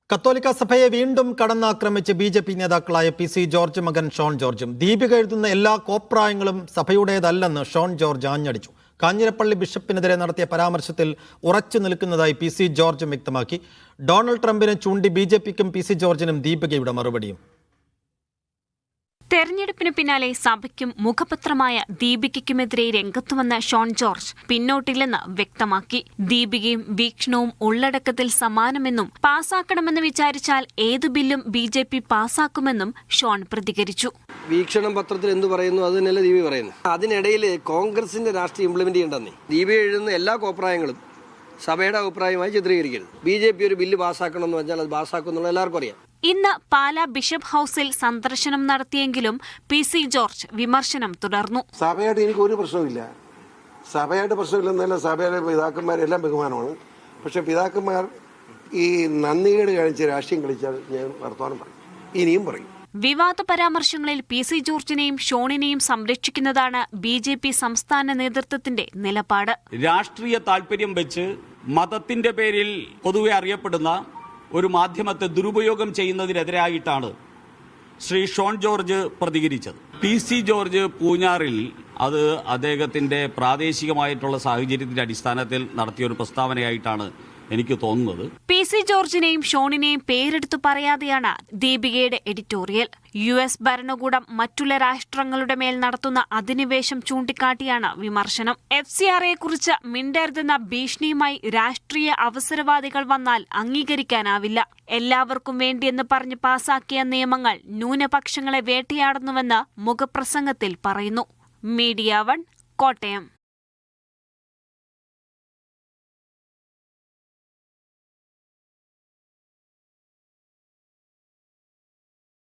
കത്തോലിക്ക സഭയെ വീണ്ടും കടന്നാക്രമിച്ച് ബി.ജെ.പി. നേതാക്കളായ പി.സി. ജോർജ് മകൻ ഷോൺ ജോർജും ദീപിക എഴുതുന്ന എല്ലാ കോപ്രായങ്ങളും സഭയുടേതല്ലെന്ന് ഷോൺ ജോർജ് ആഞ്ഞടിച്ചു. കാഞ്ഞിരപ്പള്ളി ബിഷപ്പിനെതിരെ നടത്തിയ പരാമർശത്തിൽ ഉറച്ചു നിൽക്കുന്നതായി പി.സി. ജോർജും വ്യക്തമാക്കി. ഡൊണാൾഡ് ട്രംപിനെ ചൂണ്ടി ബി.ജെ.പിക്കും പി.സി. ജോർജിനും ദീപികയുടെ മറുപടിയും. തെരഞ്ഞെടുപ്പിന് പിന്നാലെ സഭയ്ക്കും മുഖപത്രമായ ദീപികയ്ക്കുമെതിരെ രംഗത്തുവന്ന ഷോൺ ജോർജ് പിന്നോട്ടില്ലെന്ന് വ്യക്തമാക്കി. ദീപികയും വീക്ഷണവും ഉള്ളടക്കത്തിൽ സമാനമെന്നും പാസാക്കണമെന്ന് വിചാരിച്ചാൽ ഏതു ബില്ലും ബി.ജെ.പി. പാസാക്കുമെന്നും ഷോൺ പ്രതികരിച്ചു. വീക്ഷണം പത്രത്തിൽ എന്ത് പറയുന്നു അത് തന്നെയല്ലേ ദീപി പറയുന്നു. അതിനിടയിൽ കോൺഗ്രസിന്റെ രാഷ്ട്രീയം ഇംപ്ലിമെന്റ് ചെയ്യേണ്ടെന്നേ. ദീപി എഴുതുന്ന എല്ലാ കോപ്രായങ്ങളും സഭയുടെ അഭിപ്രായമായി ചിത്രീകരിക്കരുത്. ബി.ജെ.പി. ഒരു ബില്ല് പാസ്സാക്കണമെന്ന് പറഞ്ഞാൽ അത് പാസ്സാക്കുന്നുള്ള എല്ലാവർക്കും അറിയാം. ഇന്ന് പാലാ ബിഷപ്പ് ഹൌസിൽ സന്ദർശനം നടത്തിയെങ്കിലും പി.സി. ജോർജ് വിമർശനം തുടർന്നു. സഭയായിട്ട് എനിക്ക് ഒരു പ്രശ്നമില്ല. സഭയായിട്ട് പ്രശ്നമില്ലെന്നല്ല, സഭയിലെ പിതാക്കന്മാരെല്ലാം ബഹുമാനമാണ്. പക്ഷെ പിതാക്കന്മാർ ഈ നന്ദികേട് കാണിച്ച് രാഷ്ട്രീയം കളിച്ചാൽ ഞാൻ വർത്തമാനം പറയും, ഇനിയും പറയും. വിവാദ പരാമർശങ്ങളിൽ പി.സി. ജോർജിനെയും ഷോണിനെയും സംരക്ഷിക്കുന്നതാണ് ബി.ജെ.പി. സംസ്ഥാന നേതൃത്വത്തിന്റെ നിലപാട്. രാഷ്ട്രീയ താൽപര്യം വെച്ച് മതത്തിന്റെ പേരിൽ പൊതുവെ അറിയപ്പെടുന്ന ഒരു മാധ്യമത്തെ ദുരുപയോഗം ചെയ്യുന്നതിനെതിരായിട്ടാണ് ശ്രീ ഷോൺ ജോർജ് പ്രതികരിച്ചത്. പി.സി. ജോർജ് പൂഞ്ഞാറിൽ അത് അദ്ദേഹത്തിന്റെ പ്രാദേശികമായിട്ടുള്ള സാഹചര്യത്തിന്റെ അടിസ്ഥാനത്തിൽ നടത്തിയ ഒരു പ്രസ്താവനയായിട്ടാണ് എനിക്ക് തോന്നുന്നത്. പി.സി. ജോർജിനെയും ഷോണിനെയും പേരെടുത്തു പറയാതെയാണ് ദീപികയുടെ എഡിറ്റോറിയൽ. യു.എസ്. ഭരണകൂടം മറ്റുള്ള രാഷ്ട്രങ്ങളുടെ മേൽ നടത്തുന്ന അധിനിവേശം ചൂണ്ടിക്കാട്ടിയാണ് വിമർശനം. FCRയെക്കുറിച്ച് മിണ്ടരുതെന്ന ഭീഷണിയുമായി രാഷ്ട്രീയ അവസരവാദികൾ വന്നാൽ അംഗീകരിക്കാനാവില്ല. എല്ലാവർക്കും വേണ്ടിയെന്ന് പറഞ്ഞ് പാസാക്കിയ നിയമങ്ങൾ ന്യൂനപക്ഷങ്ങളെ വേട്ടയാടുന്നുവെന്ന് മുഖപ്രസംഗത്തിൽ പറയുന്നു. മീഡിയ 1 കോട്ടയം.